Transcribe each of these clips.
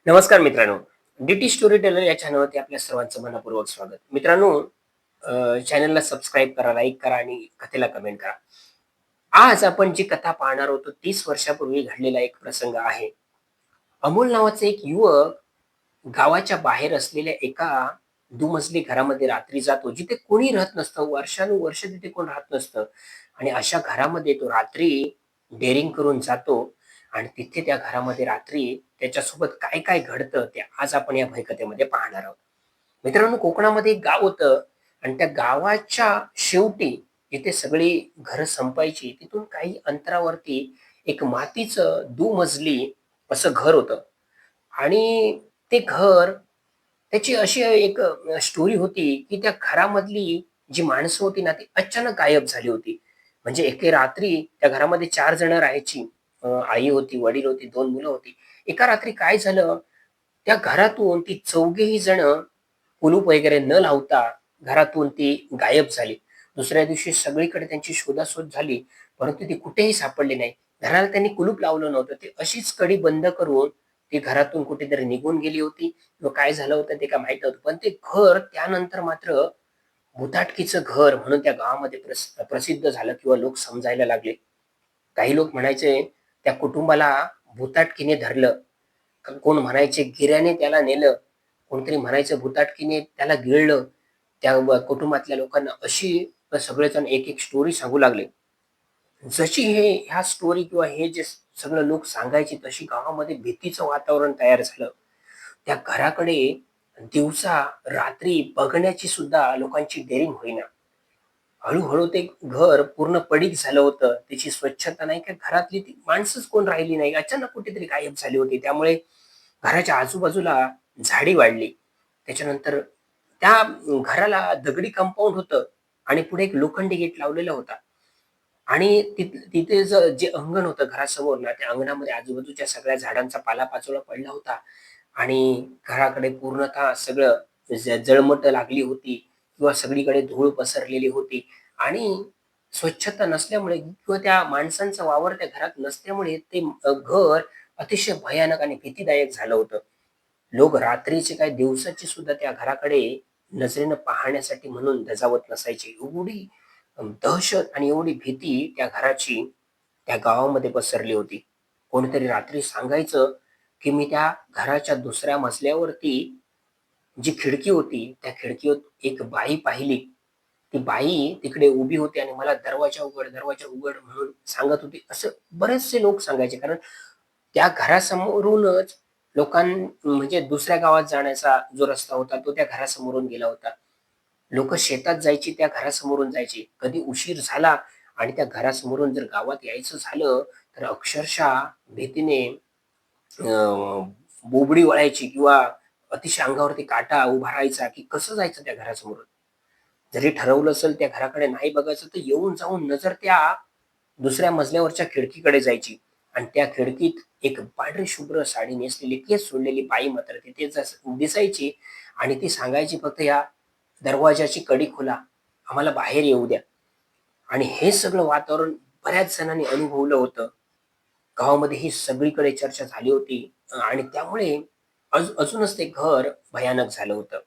नमस्कार मित्रांनो. DT story teller या चॅनलवरती आपल्या सर्वांचं मनःपूर्वक स्वागत. मित्रांनो, चॅनलला सबस्क्राईब करा, लाईक करा आणि कथेला कमेंट करा. आज आपण जी कथा पाहणार आहोत, 30 वर्षापूर्वी घडलेला एक प्रसंग आहे. अमोल नावाचा एक युवक गावाच्या बाहेर असलेल्या एका दुमजली घरामध्ये रात्री जातो, जिथे कोणी राहत नसतं. वर्षानुवर्ष तिथे कोण राहत नसतं आणि अशा घरामध्ये तो रात्री डेअरिंग करून जातो आणि तिथे त्या घरामध्ये रात्री त्याच्यासोबत काय-काय घडतं, ते आज आपण या भयकथेमध्ये पाहणार आहोत. मित्रांनो, कोकणामध्ये एक गाव होतं आणि त्या गावाच्या शेवटी जिथे सगळी घरं संपायची, तिथून काही अंतरावरती एक मातीचं दुमजली असं घर होतं. आणि ते घर त्याची अशी एक स्टोरी होती, की त्या घरामधली जी माणसं होती ना, ती अचानक गायब झाली होती. म्हणजे एके रात्री त्या घरामध्ये 4 जण राहायची. आई होती, वडील होते, 2 मुलं होती. एका रात्री काय झालं, त्या घरातून ती चौघेही जण कुलूप वगैरे न लावता घरातून ती गायब झाली. दुसऱ्या दिवशी सगळीकडे त्यांची शोधाशोध झाली, परंतु ती कुठेही सापडली नाही. घराला त्यांनी कुलूप लावलं नव्हतं. ती अशीच कडी बंद करून ती घरातून कुठेतरी निघून गेली होती किंवा काय झालं होतं ते काय माहीत नव्हतं. पण ते घर त्यानंतर मात्र भुताटकीचं घर म्हणून त्या गावामध्ये प्रसिद्ध झालं किंवा लोक समजायला लागले. काही लोक म्हणायचे त्या कुटुंबाला भुताटकीने धरलं. कोण म्हणायचे गिर्याने त्याला नेलं. कोणतरी म्हणायचं भुताटकीने त्याला गिळलं. त्या कुटुंबातल्या लोकांना अशी सगळेजण एक-एक स्टोरी सांगू लागले. जशी ह्या स्टोरी किंवा हे जे सगळं लोक सांगायचे, तशी गावामध्ये भीतीचं वातावरण तयार झालं. त्या घराकडे दिवसा रात्री बघण्याची सुद्धा लोकांची डेअरिंग होईना. हळू-हळू ते घर पूर्ण पडीक झालं होतं. त्याची स्वच्छता नाही, का घरातली ती माणसंच कोण राहिली नाही. अचानक कुठेतरी गायब झाली होती. त्यामुळे घराच्या आजूबाजूला झाडी वाढली. त्याच्यानंतर त्या घराला दगडी कंपाऊंड होतं आणि पुढे एक लोखंडी गेट लावलेला होता. आणि तिथे जे अंगण होतं घरासमोर ना, त्या अंगणामध्ये आजूबाजूच्या सगळ्या झाडांचा पालापाचोळा पडला होता आणि घराकडे पूर्णतः सगळं जळमट लागली होती किंवा सगळीकडे धूळ पसरलेली होती आणि स्वच्छता नसल्यामुळे किंवा त्या माणसांचा वावर त्या घरात नसल्यामुळे ते घर अतिशय भयानक आणि भीतीदायक झालं होतं. लोक रात्रीचे काय दिवसाची सुद्धा त्या घराकडे नजरेनं पाहण्यासाठी म्हणून धजावत नसायचे. एवढी दहशत आणि एवढी भीती त्या घराची त्या गावामध्ये पसरली होती. कोणीतरी रात्री सांगायचं, की मी त्या घराच्या दुसऱ्या मजल्यावरती जी खिडकी होती, त्या खिडकीवर एक बाई पाहिली. ती बाई तिकडे उभी होती आणि मला "दरवाजा उघड, दरवाजा उघड" म्हणून सांगत होती. असं बरेचसे लोक सांगायचे. कारण त्या घरासमोरूनच म्हणजे दुसऱ्या गावात जाण्याचा जो रस्ता होता, तो त्या घरासमोरून गेला होता. लोकं शेतात जायची, त्या घरासमोरून जायची. कधी उशीर झाला आणि त्या घरासमोरून जर गावात यायचं झालं, तर अक्षरशः भीतीने बोबडी वळायची किंवा अतिशय अंगावरती काटा उभा राहायचा, की कसं जायचं त्या घरासमोरून. जरी ठरवलं असेल त्या घराकडे नाही बघायचं, तर येऊन जाऊन नजर त्या दुसऱ्या मजल्यावरच्या खिडकीकडे जायची आणि त्या खिडकीत एक पांढरी शुभ्र साडी नेसलेली, केस सोडलेली बाई मात्र तिथे दिसायची आणि ती सांगायची फक्त, "या दरवाजाची कडी खोला, आम्हाला बाहेर येऊ द्या." आणि हे सगळं वातावरण बऱ्याच जणांनी अनुभवलं होतं. गावामध्ये ही सगळीकडे चर्चा झाली होती आणि त्यामुळे अजूनच ते घर भयानक झालं होतं.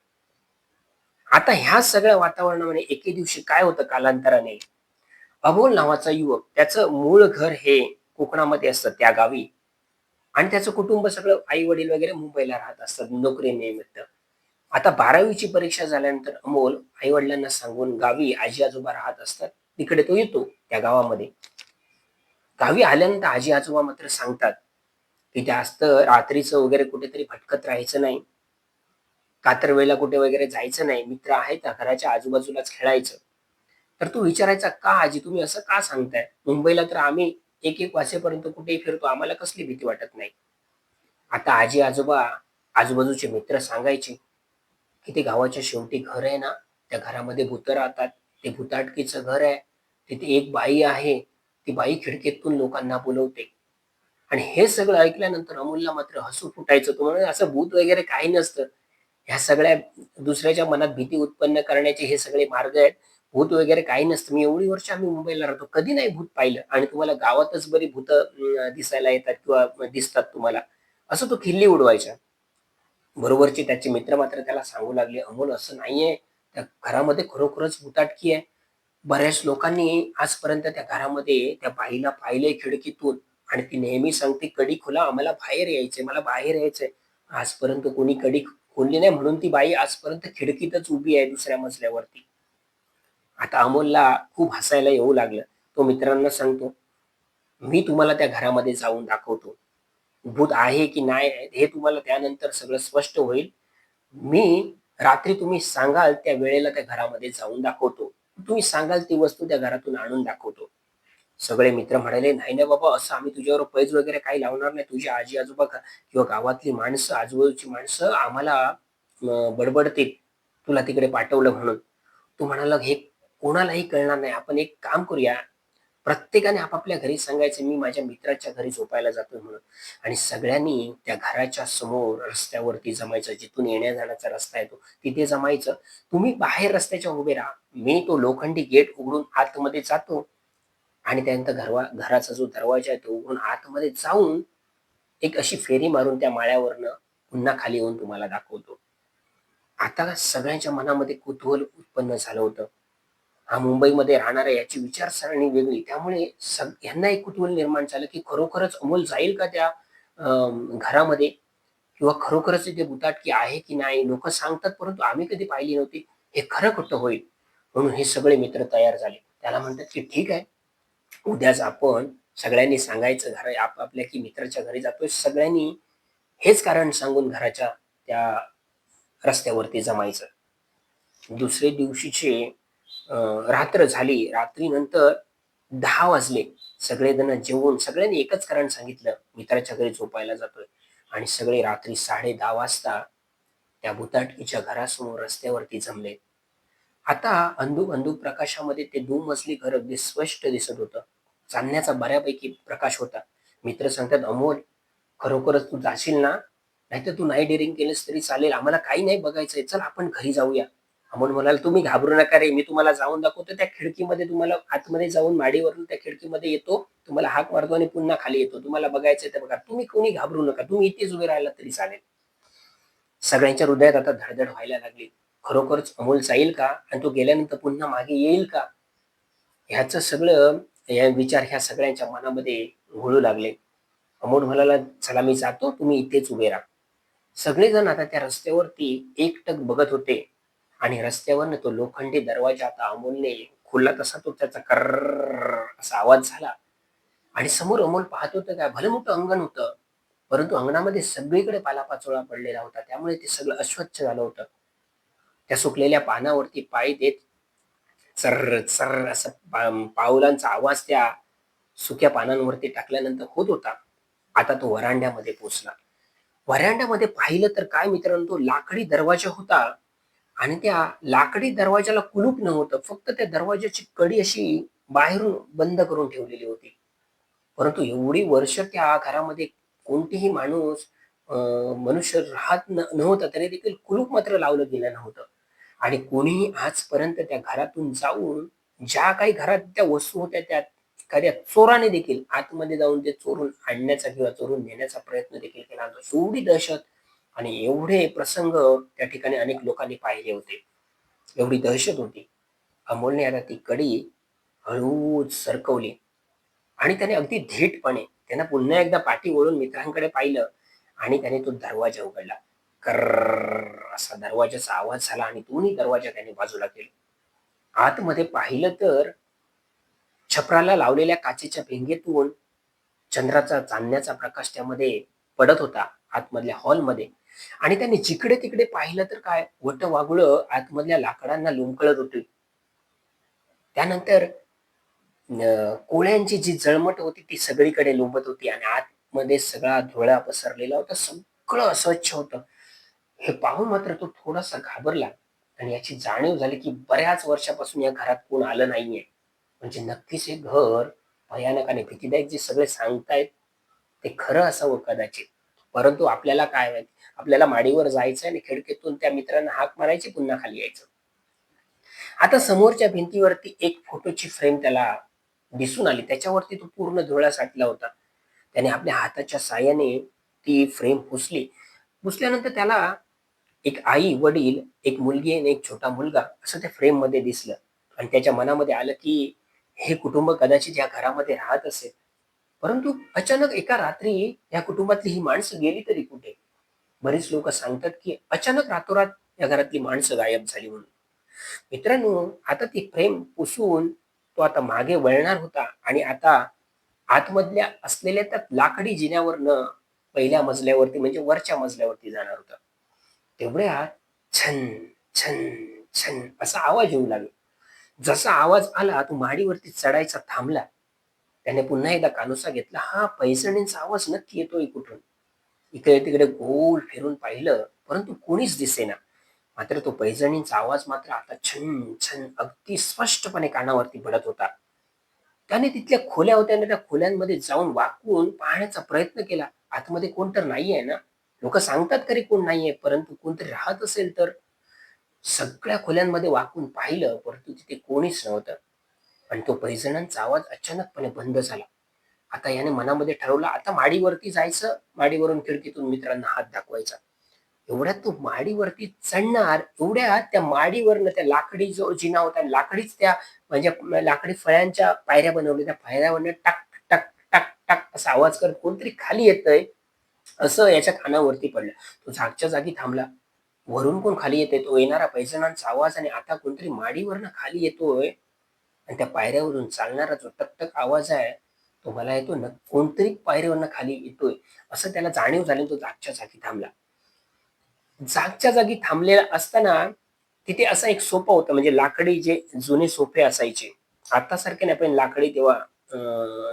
आता ह्या सगळ्या वातावरणामध्ये एके दिवशी काय होतं कालांतराने, अमोल नावाचा युवक, त्याचं मूळ घर हे कोकणामध्ये असतं त्या गावी आणि त्याचं कुटुंब सगळं आई-वडील वगैरे मुंबईला राहत असतात नोकरीनिमित्त. आता 12वी ची परीक्षा झाल्यानंतर अमोल आई-वडिलांना सांगून गावी आजी-आजोबा राहत असतात. तिकडे तो येतो त्या गावामध्ये. गावी आल्यानंतर आजी-आजोबा मात्र सांगतात, की जास्त रात्रीचं वगैरे कुठेतरी भटकत राहायचं नाही. कातरवेळेला कुठे वगैरे जायचं नाही. मित्र आहेत ना घराच्या आजूबाजूलाच खेळायचं. तर तो विचारायचा, "का आजी तुम्ही असं का सांगताय? मुंबईला तर आम्ही 1-1 वाजेपर्यंत कुठेही फिरतो. आम्हाला कसली भीती वाटत नाही." आता आजी-आजोबा, आजूबाजूचे मित्र सांगायचे, की "ते गावाच्या शेवटी घर आहे ना, त्या घरामध्ये भुतं राहतात. ते भुताटकीचं घर आहे. तिथे एक बाई आहे. ती बाई खिडकीतून लोकांना बोलवते." आणि हे सगळं ऐकल्यानंतर अमोलला मात्र हसू फुटायचं. तो म्हणाला, "असं भूत वगैरे काही नसतं. ह्या सगळ्या दुसऱ्याच्या मनात भीती उत्पन्न करण्याचे हे सगळे मार्ग आहेत. भूत वगैरे काही नसतं. मी एवढी वर्ष आम्ही मुंबईला राहतो. कधी नाही भूत पाहिलं आणि तुम्हाला गावातच बरी भूतं दिसायला येतात किंवा दिसतात तुम्हाला." असं तो खिल्ली उडवायचा. बरोबरचे त्याचे मित्र मात्र त्याला सांगू लागले, "अमोल असं नाहीये. त्या घरामध्ये खरोखरच भुताटकी आहे. बऱ्याच लोकांनी आजपर्यंत त्या घरामध्ये त्या बाईला पाहिलंय खिडकीतून आणि ती नेहमी सांगते, 'कडी खोला, आम्हाला बाहेर यायचंय, मला बाहेर यायचंय.' आजपर्यंत कोणी कडी खोलली नाही म्हणून ती बाई आजपर्यंत खिडकीतच उभी आहे दुसऱ्या मजल्यावरती." आता अमोलला खूप हसायला येऊ लागलं. तो मित्रांना सांगतो, "मी तुम्हाला त्या घरामध्ये जाऊन दाखवतो. भूत आहे की नाही हे तुम्हाला त्यानंतर सगळं स्पष्ट होईल. मी रात्री तुम्ही सांगाल त्या वेळेला त्या घरामध्ये जाऊन दाखवतो. तुम्ही सांगाल ती वस्तू त्या घरातून आणून दाखवतो." सगळे मित्र म्हणाले, "नाही ना बाबा, असं आम्ही तुझ्यावर पैज वगैरे काही लावणार नाही. तुझी आजी-आजोबा किंवा गावातली माणसं, आजूबाजूची माणसं आम्हाला बडबडतील, तुला तिकडे पाठवलं म्हणून." तो म्हणाला, "हे कोणालाही कळणार नाही. आपण एक काम करूया, प्रत्येकाने आपापल्या घरी सांगायचं, मी माझ्या मित्राच्या घरी झोपायला जातोय म्हणून. आणि सगळ्यांनी त्या घराच्या समोर रस्त्यावरती जमायचं. जिथून येण्या-जाण्याचा रस्ता आहे तिथे जमायचं. तुम्ही बाहेर रस्त्याच्या उभे राहा. मी तो लोखंडी गेट उघडून आतमध्ये जातो आणि त्यानंतर घराचा जो दरवाजा आहे तो उघडून आतमध्ये जाऊन एक अशी फेरी मारून त्या माळ्यावरनं पुन्हा खाली येऊन तुम्हाला दाखवतो." आता सगळ्यांच्या मनामध्ये कुतूहल उत्पन्न झालं होतं. हा मुंबईमध्ये राहणारा, याची विचारसरणी वेगळी. त्यामुळे ह्यांना एक कुतूहल निर्माण झालं, की खरोखरच अमोल जाईल का त्या घरामध्ये? किंवा खरोखरच तिथे भुताटकी आहे की नाही? लोकं सांगतात, परंतु आम्ही कधी पाहिली नव्हती. हे खरं-खोटं होईल. म्हणून हे सगळे मित्र तयार झाले. त्याला म्हणतात, की "ठीक आहे, उद्याच आपण सगळ्यांनी सांगायचं, आपापल्या की मित्राच्या घरी जातोय. सगळ्यांनी हेच कारण सांगून घराच्या त्या रस्त्यावरती जमायचं." दुसरे दिवशीचे रात्र झाली. रात्रीनंतर 10 वाजले. सगळेजण जेवून सगळ्यांनी एकच कारण सांगितलं, मित्राच्या घरी झोपायला जातोय. आणि सगळे रात्री 10:30 वाजता त्या भुताटकीच्या घरासमोर रस्त्यावरती जमले. आता अंधुक प्रकाशामध्ये ते दुमजली घर अगदी स्पष्ट दिसत होतं. चांदण्याचा बऱ्यापैकी प्रकाश होता. मित्र सांगतात, "अमोल, खरोखरच तू जाशील ना? नाहीतर तू नाही डेअरिंग केलंस तरी चालेल. आम्हाला काही नाही बघायचंय. चल आपण घरी जाऊया." अमोल म्हणाला, "तुम्ही घाबरू नका रे. मी तुम्हाला जाऊन दाखवतो. त्या खिडकीमध्ये तुम्हाला आतमध्ये जाऊन माडीवरून त्या खिडकीमध्ये येतो. तुम्हाला हाक मारतो आणि पुन्हा खाली येतो. तुम्हाला बघायचंय तर बघा. तुम्ही कोणी घाबरू नका. तुम्ही इथेच उभे राहिलात तरी चालेल." सगळ्यांच्या हृदयात आता धडधड व्हायला लागली. खरोखरच अमोल जाईल का? आणि तो गेल्यानंतर पुन्हा मागे येईल का? ह्याचं सगळं विचार ह्या सगळ्यांच्या मनामध्ये घोळू लागले. अमोल म्हणाला, "चला मी जातो. तुम्ही इथेच उभे राहा." सगळेजण आता त्या रस्त्यावरती एकटक बघत होते आणि रस्त्यावरनं तो लोखंडी दरवाजा आता अमोलने खोलला तसा तो त्याचा कर्रर्र असा आवाज झाला आणि समोर अमोल पाहत होतं काय, भलं मोठं अंगण होतं. परंतु अंगणामध्ये सगळीकडे पालापाचोळा पडलेला होता. त्यामुळे ते सगळं अस्वच्छ झालं होतं. त्या सुकलेल्या पानावरती पाय देत चर्र, चर्र असं पावलांचा आवाज त्या सुक्या पानांवरती टाकल्यानंतर होत होता. आता तो व्हरांड्यामध्ये पोहोचला. व्हरांड्यामध्ये पाहिलं तर काय मित्रांनो, तो लाकडी दरवाजा होता आणि त्या लाकडी दरवाजाला कुलूप नव्हतं. फक्त त्या दरवाजाची कडी अशी बाहेरून बंद करून ठेवलेली होती. परंतु एवढी वर्ष त्या घरामध्ये कोणतीही माणूस मनुष्य राहत नव्हता, तरी देखील कुलूप मात्र लावलं गेलं नव्हतं. आणि कोणीही आजपर्यंत त्या घरातून जाऊन ज्या काही घरात त्या वस्तू होत्या त्या एखाद्या चोराने देखील आतमध्ये जाऊन ते चोरून आणण्याचा किंवा चोरून नेण्याचा प्रयत्न देखील केला नव्हता. एवढी दहशत आणि एवढे प्रसंग त्या ठिकाणी अनेक लोकांनी पाहिले होते. एवढी दहशत होती. अमोलने आता ती कडी हळूच सरकवली आणि त्याने अगदी धीटपणे त्यानं पुन्हा एकदा पाठी वळून मित्रांकडे पाहिलं आणि त्याने तो दरवाजा उघडला. कर्रर्र असा दरवाजाचा आवाज झाला आणि दोन्ही दरवाजा त्याने बाजूला केले. आतमध्ये पाहिलं तर छपराला लावलेल्या काचेच्या भिंगेतून चंद्राचा चांदण्याचा प्रकाश त्यामध्ये पडत होता आतमधल्या हॉलमध्ये. आणि त्याने जिकडे-तिकडे पाहिलं तर काय वटवाघुळं आतमधल्या लाकडांना लोंबकळत होती. त्यानंतर कोळ्यांची जी जळमट होती ती सगळीकडे लोंबत होती आणि आतमध्ये सगळा धुळा पसरलेला होता. सगळं अस्वच्छ होतं. हे पाहून मात्र तो थोडासा घाबरला आणि याची जाणीव झाली, की बऱ्याच वर्षापासून या घरात कोण आलं नाहीये. म्हणजे नक्कीच हे घर भयानक आणि भीतीदायक जे सगळे सांगतायत, ते खरं असावं कदाचित. परंतु आपल्याला काय माहिती, आपल्याला माडीवर जायचंय आणि खिडकीतून त्या मित्रांना हाक मारायची, पुन्हा खाली यायचं. आता समोरच्या भिंतीवरती एक फोटोची फ्रेम त्याला दिसून आली. त्याच्यावरती तो पूर्ण धुळा साठला होता. त्याने आपल्या हाताच्या साहाय्याने ती फ्रेम पुसली. पुसल्यानंतर त्याला एक आई, वडील, एक मुलगी आणि एक छोटा मुलगा असं त्या फ्रेममध्ये दिसलं आणि त्याच्या मनामध्ये आलं, की हे कुटुंब कदाचित या घरामध्ये राहत असेल. परंतु अचानक एका रात्री या कुटुंबातली ही माणसं गेली तरी कुठे? बरीच लोकं सांगतात, की अचानक रातोरात या घरातली माणसं गायब झाली म्हणून. मित्रांनो, आता ती फ्रेम पुसून तो आता मागे वळणार होता आणि आता आतमधल्या असलेल्या त्या लाकडी जिन्यावरनं पहिल्या मजल्यावरती म्हणजे वरच्या मजल्यावरती जाणार होता. तेवढ्यात छन, छन, छन असा आवाज येऊ लागला. जसा आवाज आला तो माडीवरती चढायचा थांबला. त्याने पुन्हा एकदा कानोसा घेतला. हा पैंजणींचा आवाज नक्की येतोय कुठून? इकडे-तिकडे गोल फिरून पाहिलं, परंतु कोणीच दिसेना. मात्र तो पैंजणींचा आवाज मात्र आता छन, छन अगदी स्पष्टपणे कानावरती पडत होता. त्याने तिथल्या खोल्या होत्या ना, त्या खोल्यांमध्ये जाऊन वाकून पाहण्याचा प्रयत्न केला. आतमध्ये कोण तर नाहीये ना? लोकं सांगतात खरी कोण नाहीये, परंतु कोणतरी राहत असेल तर? सगळ्या खोल्यांमध्ये वाकून पाहिलं, परंतु तिथे कोणीच नव्हतं. आणि तो पैंजणांचा आवाज अचानकपणे बंद झाला. आता याने मनामध्ये ठरवलं, आता माडीवरती जायचं, माडीवरून खिडकीतून मित्रांना हात दाखवायचा. एवढ्यात तो माडीवरती चढणार, एवढ्यात त्या माडीवरनं त्या लाकडी जो जिना होता, लाकडीच त्या म्हणजे लाकडी फळ्यांच्या पायऱ्या बनवल्या. त्या पायऱ्यावरनं टक, टक, टक, टक असा आवाज करत कोणतरी खाली येतंय, असं याच्या कानावरती पडलं. तो जागच्या जागी थांबला. वरून कोण खाली येतंय? तो येणारा पैंजणांचा आवाज आणि आता कोणतरी माडीवरनं खाली येतोय आणि त्या पायऱ्यावरून चालणारा जो टक-टक आवाज आहे, तो मला येतो ना, कोणतरी पायरीवरनं खाली येतोय, असं त्याला जाणीव झाली आणि तो जागच्या जागी थांबला. जागच्या जागी थांबलेला असताना तिथे असा एक सोफा होता म्हणजे लाकडी जे जुने सोफे असायचे. आत्तासारखे नाही पण लाकडी तेव्हा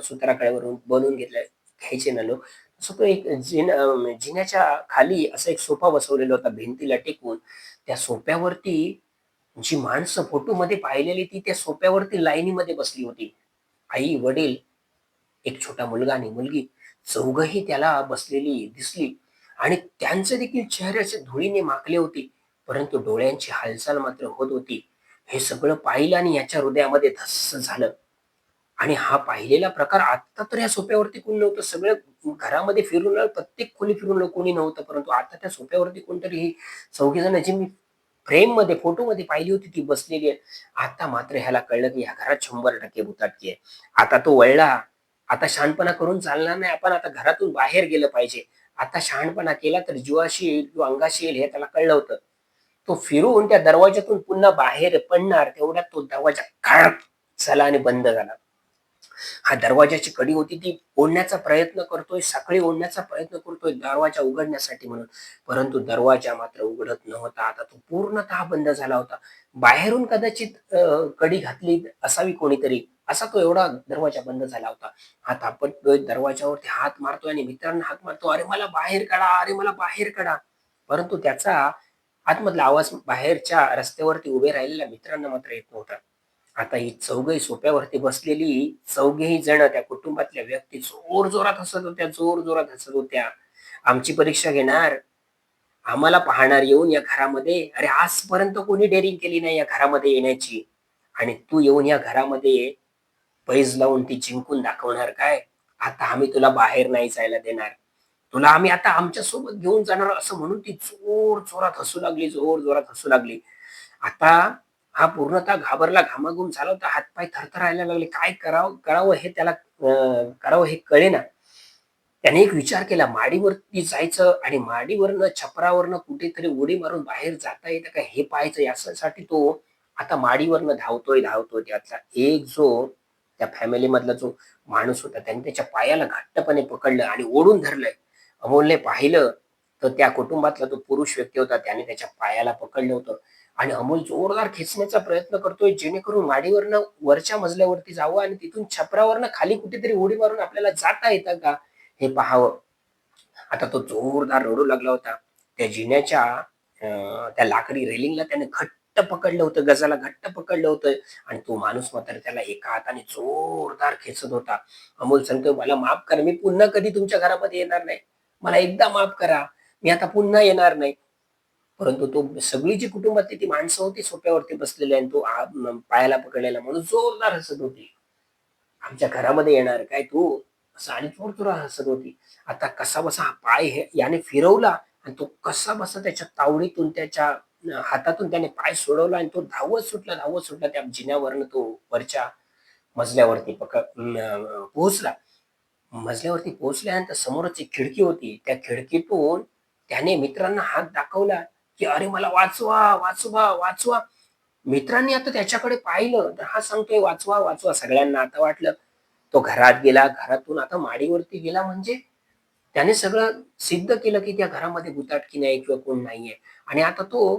सुताराकडे बनवून घ्यायचे ना लोक. तसं तो एक जिन्याच्या खाली असा एक सोफा बसवलेला होता भिंतीला टेकवून. त्या सोफ्यावरती जी माणसं फोटोमध्ये पाहिलेली ती त्या सोफ्यावरती लाईनीमध्ये बसली होती. आई, वडील, एक छोटा मुलगा आणि मुलगी चौघंही त्याला बसलेली दिसली आणि त्यांचे देखील चेहरे असे धुळीने माखले होते. परंतु डोळ्यांची हालचाल मात्र होत होती. हे सगळं पाहिलं आणि याच्या हृदयामध्ये धस्स झालं. आणि हा पाहिलेला प्रकार आत्ता तर या सोफ्यावरती कोणी नव्हतं. सगळं घरामध्ये फिरून आलं, प्रत्येक खोली फिरून आलं, कोणी नव्हतं. परंतु आता त्या सोफ्यावरती कोणतरी ही चौघीजण जी मी फ्रेममध्ये, फोटोमध्ये पाहिली होती ती बसलेली आहे. आता मात्र ह्याला कळलं, की ह्या घरात 100% भुताटकी आहे. आता तो वळला. आता शहाणपणा करून चालणार नाही. आपण आता घरातून बाहेर गेलं पाहिजे. आता शहाणपणा केला तर जीवाशी येईल, किंवा अंगाशी येईल हे त्याला कळलं होतं. तो फिरून त्या दरवाजातून पुन्हा बाहेर पडणार तेवढ्यात तो दरवाजा खडक झाला आणि बंद झाला. हा दरवाजाची कडी होती ती ओढण्याचा प्रयत्न करतोय, साखळी ओढण्याचा प्रयत्न करतोय दरवाजा उघडण्यासाठी म्हणून. परंतु दरवाजा मात्र उघडत नव्हता. आता तो पूर्णतः बंद झाला होता. बाहेरून कदाचित कडी घातली असावी कोणीतरी, असा तो एवढा दरवाजा बंद झाला होता. हा तापटतोय दरवाजावरती हात मारतोय आणि मित्रांना हाक मारतो, "अरे मला बाहेर काढा, अरे मला बाहेर काढा." परंतु त्याचा आतमधला आवाज बाहेरच्या रस्त्यावरती उभे राहिलेल्या मित्रांना मात्र येत नव्हता. आता ही चौघही सोफ्यावरती बसलेली चौघेही जण त्या कुटुंबातल्या व्यक्ती जोरजोरात हसत होत्या, जोरजोरात हसत होत्या. आमची परीक्षा घेणार, आम्हाला पाहणार येऊन या घरामध्ये. अरे आजपर्यंत कोणी डेअरिंग केली नाही या घरामध्ये येण्याची आणि तू येऊन या घरामध्ये पैज लावून ती जिंकून दाखवणार काय? आता आम्ही तुला बाहेर नाही जायला देणार. तुला आम्ही आता आमच्या सोबत घेऊन जाणार असं म्हणून ती जोरजोरात हसू लागली, जोरजोरात हसू लागली. आता हा पूर्णतः घाबरला, घामाघूम झाला होता. हातपाय थरथरायला लागले. काय करावं हे त्याला करावं हे कळेना. त्याने एक विचार केला, माडीवरती जायचं आणि माडीवरनं छपरावरनं कुठेतरी उडी मारून बाहेर जाता येतं का हे पाहायचं. यासाठी तो आता माडीवरनं धावतोय, धावतोय. त्यातला एक जो त्या फॅमिलीमधला जो माणूस होता त्याने त्याच्या पायाला घट्टपणे पकडलं आणि ओढून धरलंय. अमोलने पाहिलं तर त्या कुटुंबातला तो पुरुष व्यक्ती होता. त्याने त्याच्या पायाला पकडलं होतं आणि अमोल जोरदार खेचण्याचा प्रयत्न करतोय जेणेकरून माडीवरनं वरच्या मजल्यावरती जावं आणि तिथून छपरावरनं खाली कुठेतरी उडी मारून आपल्याला जाता येतं का हे पाहावं. आता तो जोरदार रडू लागला होता. त्या जिन्याच्या त्या लाकडी रेलिंगला त्याने घट्ट पकडलं होतं, गजाला घट्ट पकडलं होतं आणि तो माणूस मात्र त्याला एका हाताने जोरदार खेचत होता. अमोल सांगतोय, "मला माफ करा. मी पुन्हा कधी तुमच्या घरामध्ये येणार नाही. मला एकदा माफ करा. मी आता पुन्हा येणार नाही." परंतु तो सगळी जी कुटुंबातली ती माणसं होती सोफ्यावरती बसलेली आणि तो पायाला पकडलेला माणूस जोरदार हसत होती. आमच्या घरामध्ये येणार काय तू? असं आणि जोरजोरात हसत होती. आता कसाबसा हा पाय याने फिरवला आणि तो कसा बसा त्याच्या तावडीतून त्याच्या हातातून त्याने पाय सोडवला आणि तो धावत सुटला त्या जिन्यावरनं तो वरच्या मजल्यावरती पोहोचला. मजल्यावरती पोहोचल्यानंतर समोरच एक खिडकी होती. त्या खिडकीतून त्याने मित्रांना हात दाखवला, की "अरे मला वाचवा, वाचवा, वाचवा." मित्रांनी आता त्याच्याकडे पाहिलं, तर हा सांगतोय, "वाचवा, वाचवा." सगळ्यांना आता वाटलं तो घरात गेला. घरातून आता माडीवरती गेला म्हणजे त्याने सगळं सिद्ध केलं, की त्या घरामध्ये भुताटकी नाही किंवा कोण नाहीये आणि आता तो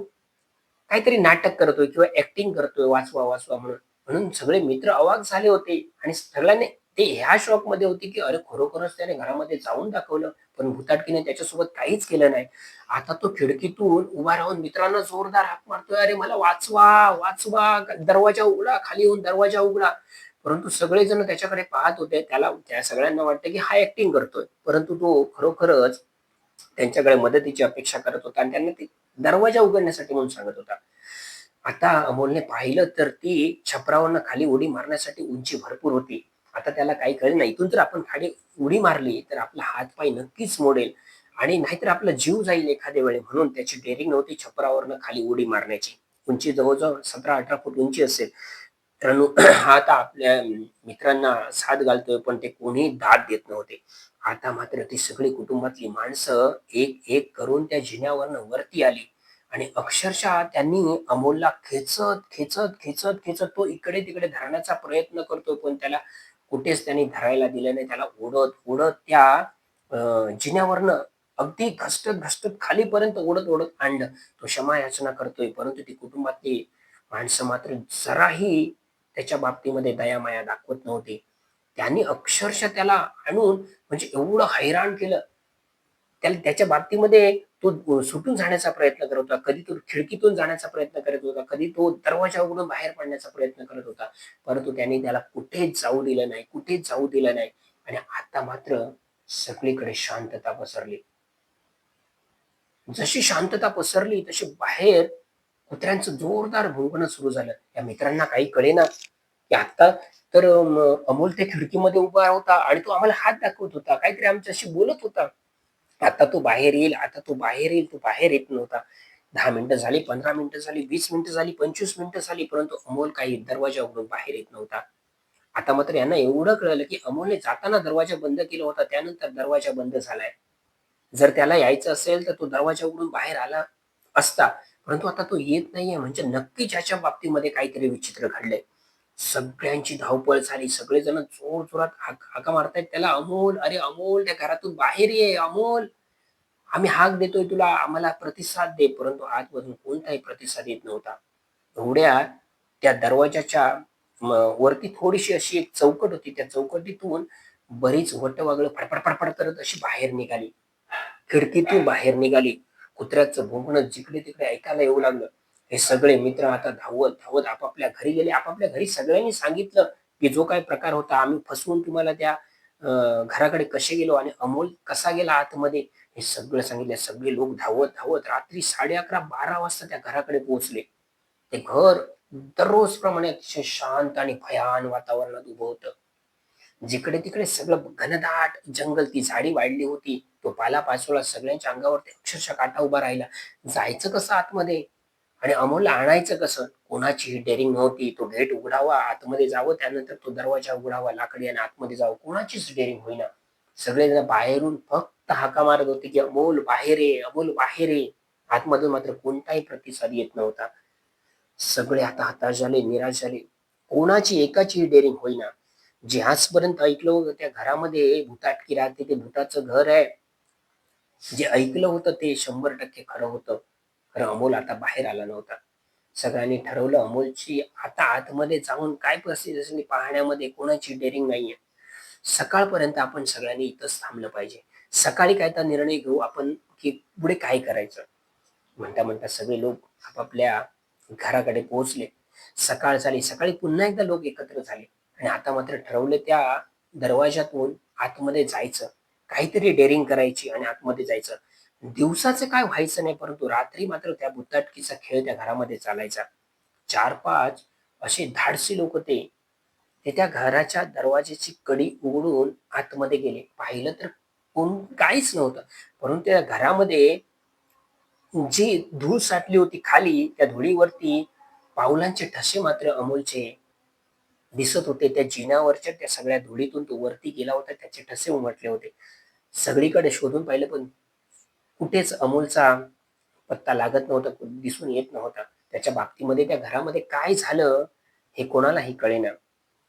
काहीतरी नाटक करतोय किंवा ॲक्टिंग करतोय वाचवा, वाचवा म्हणून. म्हणून सगळे मित्र अवाक झाले होते आणि सगळ्यांनी ते ह्या शॉकमध्ये होते, की अरे खरोखरच त्याने घरामध्ये जाऊन दाखवलं, पण भुताटकीने त्याच्यासोबत काहीच केलं नाही. आता तो खिडकीतून उभा राहून मित्रांना जोरदार हाक मारतोय, "अरे मला वाचवा, वाचवा, दरवाजा उघडा, खाली येऊन दरवाजा उघडा." परंतु सगळेजण त्याच्याकडे पाहत होते. त्या सगळ्यांना वाटतं, की हा ॲक्टिंग करतोय. परंतु तो खरोखरच त्यांच्याकडे मदतीची अपेक्षा करत होता आणि त्यांना ते दरवाजा उघडण्यासाठी म्हणून सांगत होता. आता अमोलने पाहिलं तर ती छपरावरनं खाली उडी मारण्यासाठी उंची भरपूर होती. आता त्याला काही कळेना इथून जर आपण खाली उडी मारली तर आपला हात-पाय नक्कीच मोडेल आणि नाहीतर आपला जीव जाईल एखाद्या वेळी म्हणून त्याची डेअरिंग नव्हती छपरावरनं खाली उडी मारण्याची. उंची जवळ-जवळ 17-18 फूट उंची असेल. मित्रांनो हा आता आपल्या मित्रांना साथ घालतोय पण ते कोणीही दाद देत नव्हते. आता मात्र ती सगळी कुटुंबातली माणसं एक-एक करून त्या जिन्यावरनं वरती आली आणि अक्षरशः त्यांनी अमोलला खेचत, खेचत, खेचत, खेचत तो इकडे-तिकडे धरण्याचा प्रयत्न करतोय, पण त्याला कुठेच त्यांनी धरायला दिलं नाही. त्याला ओढत, ओढत त्या जिन्यावरनं अगदी घसटत, घसटत खालीपर्यंत ओढत, ओढत आणलं. तो क्षमायाचना करतोय, परंतु ती कुटुंबातली माणसं मात्र जराही त्याच्या बाबतीमध्ये दयामाया दाखवत नव्हती. त्यांनी अक्षरशः त्याला आणून म्हणजे एवढं हैराण केलं. त्याला त्याच्या बाबतीमध्ये तो सुटून जाण्याचा प्रयत्न करत होता. कधी तो खिडकीतून जाण्याचा प्रयत्न करत होता, कधी तो दरवाजा उघडून बाहेर पडण्याचा प्रयत्न करत होता. परंतु त्याने त्याला कुठेच जाऊ दिलं नाही, कुठेच जाऊ दिलं नाही आणि आता मात्र सगळीकडे शांतता पसरली. जशी शांतता पसरली तशी बाहेर कुत्र्यांचं जोरदार भुंकणं सुरू झालं. या मित्रांना काही कळेना, की आता तर अमोल त्या खिडकीमध्ये उभा होता आणि तो आम्हाला हात दाखवत होता. काहीतरी आमच्याशी बोलत होता. आता तो बाहेर येईल, आता तो बाहेर येईल, तो बाहेर येत नव्हता. 10 मिनिटं झाली, 15 मिनिटं झाली, 20 मिनिटं झाली, 25 मिनिटं झाली, परंतु अमोल काही दरवाजा उघडून बाहेर येत नव्हता. आता मात्र यांना एवढं कळलं, की अमोलने जाताना दरवाजा बंद केला होता, त्यानंतर दरवाजा बंद झालाय. जर त्याला यायचं असेल, तर तो दरवाजा उघडून बाहेर आला असता. परंतु आता तो येत नाहीये म्हणजे नक्कीच याच्या बाबतीमध्ये काहीतरी विचित्र घडलंय. सगळ्यांची धावपळ झाली. सगळेजण जोरजोरात हाका मारतायत त्याला, "अमोल, अरे अमोल, त्या घरातून बाहेर ये अमोल. आम्ही हाक देतोय तुला, आम्हाला प्रतिसाद दे." परंतु आतमधून कोणताही प्रतिसाद येत नव्हता. एवढ्यात त्या दरवाजाच्या वरती थोडीशी अशी एक चौकट होती. त्या चौकटीतून बरीच वटवाघळं फडफड, फडफड करत अशी बाहेर निघाली. खिडकीतून बाहेर निघाली. कुत्र्याचं भुंकणं जिकडे-तिकडे ऐकायला येऊ लागलं. हे सगळे मित्र आता धावत, धावत आपापल्या घरी गेले. आपापल्या घरी सगळ्यांनी सांगितलं, की जो काही प्रकार होता आम्ही फसवून तुम्हाला त्या घराकडे कसे गेलो आणि अमोल कसा गेला आतमध्ये हे सगळं सांगितलं. सगळे लोक धावत, धावत रात्री 11:30-12 वाजता त्या घराकडे पोहोचले. ते घर दररोजप्रमाणे अतिशय शांत आणि भयान वातावरणात उभं होतं. जिकडे-तिकडे सगळं घनदाट जंगल, ती झाडी वाढली होती. तो पाला-पाचोळा सगळ्यांच्या अंगावरती अक्षरशः काटा उभा राहिला. जायचं कसं आतमध्ये? आणि अमोलला आणायचं कसं? कोणाचीही डेअरिंग नव्हती. तो गेट उघडावा, आतमध्ये जावं, त्यानंतर तो दरवाजा उघडावा, लाकडी आणि आतमध्ये जावं. कोणाचीच डेअरिंग होईना. सगळेजण बाहेरून फक्त हाका मारत होते, की "अमोल बाहेर ये, अमोल बाहेर ये." आतमधून मात्र कोणताही प्रतिसाद येत नव्हता. सगळे आता हताश झाले, निराश झाले. कोणाची एकाचीही डेअरिंग होईना. जे आजपर्यंत ऐकलं होतं त्या घरामध्ये भुताटकी राहते, ते भुताचं घर आहे. जे ऐकलं होतं ते 100% खरं होतं. खरं अमोल आता बाहेर आला नव्हता. सगळ्यांनी ठरवलं अमोलची आता आतमध्ये जाऊन काय परिस्थिती असेल पाहण्यामध्ये कोणाची डेअरिंग नाहीये. सकाळपर्यंत आपण सगळ्यांनी इथंच थांबलं पाहिजे. सकाळी काय तर निर्णय घेऊ आपण, की पुढे काय करायचं. म्हणता-म्हणता सगळे लोक आपापल्या घराकडे पोहोचले. सकाळ झाली. सकाळी पुन्हा एकदा लोक एकत्र झाले आणि आता मात्र ठरवले त्या दरवाजातून आतमध्ये जायचं. काहीतरी डेअरिंग करायची आणि आतमध्ये जायचं. दिवसाचं काय व्हायचं नाही, परंतु रात्री मात्र त्या भुताटकीचा खेळ त्या घरामध्ये चालायचा. 4-5 असे धाडसी लोक ते. ते त्या घराच्या दरवाजाची कडी उघडून आतमध्ये गेले. पाहिलं तर कोण काहीच नव्हतं. परंतु त्या घरामध्ये जी धूळ साठली होती खाली, त्या धुळीवरती पावलांचे ठसे मात्र अमोलचे दिसत होते. त्या जिन्यावरच्या त्या सगळ्या धुळीतून तो वरती गेला होता. त्याचे ठसे उमटले होते. सगळीकडे शोधून पाहिलं, पण कुठेच अमोलचा पत्ता लागत नव्हता, दिसून येत नव्हता. त्याच्या बाबतीमध्ये त्या घरामध्ये काय झालं हे कोणालाही कळेना.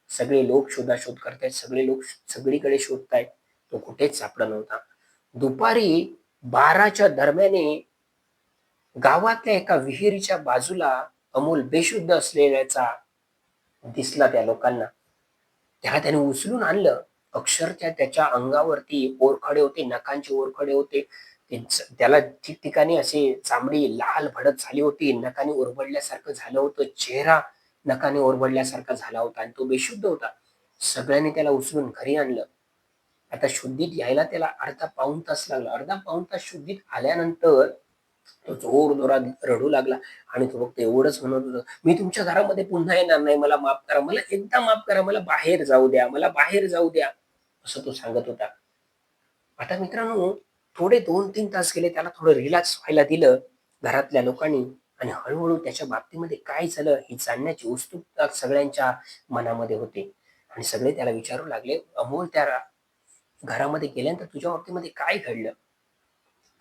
सगळे लोक शोधाशोध करतायत, सगळे लोक सगळीकडे शोधतायत. तो कुठेच सापडा नव्हता. दुपारी 12च्या दरम्याने गावातल्या एका विहिरीच्या बाजूला अमोल बेशुद्ध असलेल्याचा दिसला त्या लोकांना. त्याला त्याने उचलून आणलं. अक्षरशः त्याच्या अंगावरती ओरखडे होते, नखांचे ओरखडे होते. त्याला ठिकठिकाणी अशी चामडी लाल भडक झाली होती. नखाने ओरबडल्यासारखं झालं होतं. चेहरा नखाने ओरबडल्यासारखा झाला होता आणि तो बेशुद्ध होता. सगळ्यांनी त्याला उचलून घरी आणलं. आता शुद्धीत यायला त्याला अर्धा पाऊण तास लागला. अर्धा पाऊण तास शुद्धीत आल्यानंतर तो जोरजोरात रडू लागला आणि तो फक्त एवढंच म्हणत होता, "मी तुमच्या घरामध्ये पुन्हा येणार नाही. मला माफ करा. मला एकदा माफ करा. मला बाहेर जाऊ द्या. मला बाहेर जाऊ द्या." असं तो सांगत होता. आता मित्रांनो, थोडे 2-3 तास गेले. त्याला थोडं रिलॅक्स व्हायला दिलं घरातल्या लोकांनी आणि हळू त्याच्या बाबतीमध्ये काय झालं हे जाणण्याची उत्सुकता सगळ्यांच्या मनामध्ये होती आणि सगळे त्याला विचारू लागले, "अमोल, त्या घरामध्ये गेल्यानंतर तुझ्या बाबतीमध्ये काय घडलं?"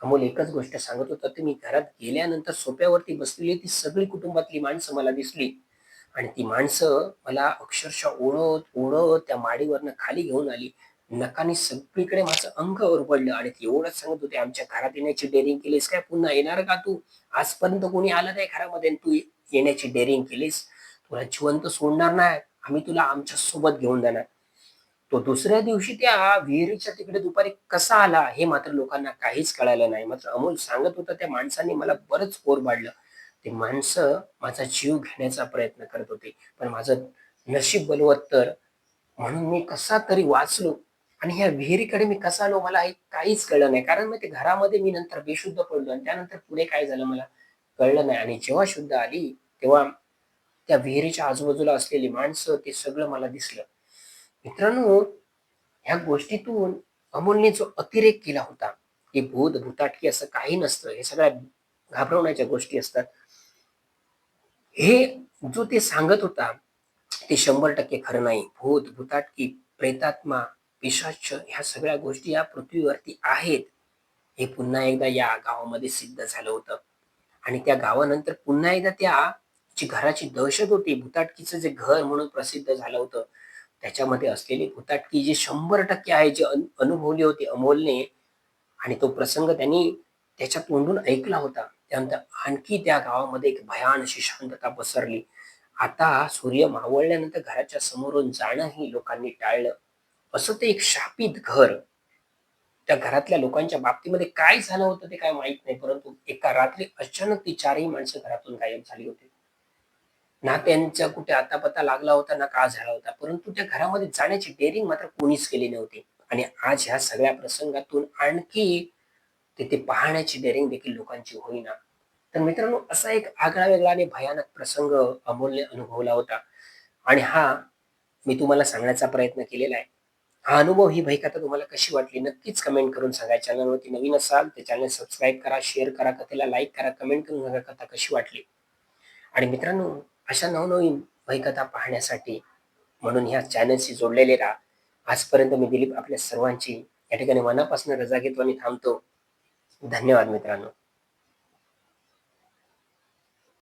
अमोल एकच गोष्ट सांगत होता, की "मी घरात गेल्यानंतर सोफ्यावरती बसलेली ती सगळी कुटुंबातली माणसं मला दिसली आणि ती माणसं मला अक्षरशः ओढत त्या माडीवरनं खाली घेऊन आली. नखाने सगळीकडे माझं अंग ओरबडलं आणि ते एवढंच सांगत होते, 'आमच्या घरात येण्याची डेअरिंग केलीस काय? पुन्हा येणार का तू? आजपर्यंत कोणी आलं नाही घरामध्ये आणि तू येण्याची डेअरिंग केलीस. तुला जिवंत सोडणार नाही. आम्ही तुला आमच्या सोबत घेऊन जाणार.' तो दुसऱ्या दिवशी त्या विहिरीच्या तिकडे दुपारी कसा आला हे मात्र लोकांना काहीच कळालं नाही. मात्र अमोल सांगत होता, "त्या माणसाने मला बरंच ओरबाडलं. ते माणसं माझा जीव घेण्याचा प्रयत्न करत होते. पण माझं नशीब बलवत्तर म्हणून मी कसा तरी वाचलो आणि ह्या विहिरीकडे मी कसा आलो मला हे काहीच कळलं नाही. कारण मग ते घरामध्ये मी नंतर बेशुद्ध पडलो आणि त्यानंतर पुढे काय झालं मला कळलं नाही आणि जेव्हा शुद्ध आली, तेव्हा त्या विहिरीच्या आजूबाजूला असलेली माणसं ते सगळं मला दिसलं." मित्रांनो, ह्या गोष्टीतून अमोलने जो अतिरेक केला होता, हे भूत, भुताटकी असं काही नसतं. हे सगळ्या घाबरवण्याच्या गोष्टी असतात. हे जो ते सांगत होता, ते 100% खरं नाही. भूत, भुताटकी, प्रेतात्मा, पिशाच ह्या सगळ्या गोष्टी या पृथ्वीवरती आहेत. हे पुन्हा एकदा या गावामध्ये सिद्ध झालं होतं. आणि त्या गावानंतर पुन्हा एकदा त्या जी घराची दहशत होती, भुताटकीचं जे घर म्हणून प्रसिद्ध झालं होतं, त्याच्यामध्ये असलेली भुताटकी जी 100% आहे, जी अनुभवली होती अमोलने आणि तो प्रसंग त्यांनी त्याच्या तोंडून ऐकला होता. त्यानंतर आणखी त्या गावामध्ये एक भयान अशी शांतता पसरली. आता सूर्य मावळल्यानंतर घराच्या समोरून जाणंही लोकांनी टाळलं. असं ते एक शापित घर. त्या घरातल्या लोकांच्या बाबतीमध्ये काय झालं होतं ते काय माहीत नाही. परंतु एका रात्री अचानक ती 4ही माणसं घरातून गायब झाली होती. ना त्यांचा कुठे अतापता लागला होता, ना काय झाला होता. परंतु त्या घरामध्ये जाण्याची डेअरिंग मात्र कोणीच केली नव्हती. आणि आज ह्या सगळ्या प्रसंगातून आणखी तिथे पाहण्याची डेअरिंग देखील लोकांची होईना. तर मित्रांनो, असा एक आगळा-वेगळा आणि भयानक प्रसंग अमोलने अनुभवला होता आणि हा मी तुम्हाला सांगण्याचा प्रयत्न केलेला आहे. हा अनुभव, ही भयकथा तुम्हाला कशी वाटली नक्कीच कमेंट करून सांगा. चॅनलवरती नवीन असाल तर चॅनल सबस्क्राईब करा, शेअर करा, कथेला लाईक करा, कमेंट करून सांगा कथा कशी वाटली. आणि मित्रांनो, अशा नवनवीन भयकथा पाहण्यासाठी म्हणून ह्या चॅनलशी जोडलेले राहा. आजपर्यंत मी दिलीप आपल्या सर्वांची या ठिकाणी मनापासून रजा घेतो आणि थांबतो. धन्यवाद मित्रांनो.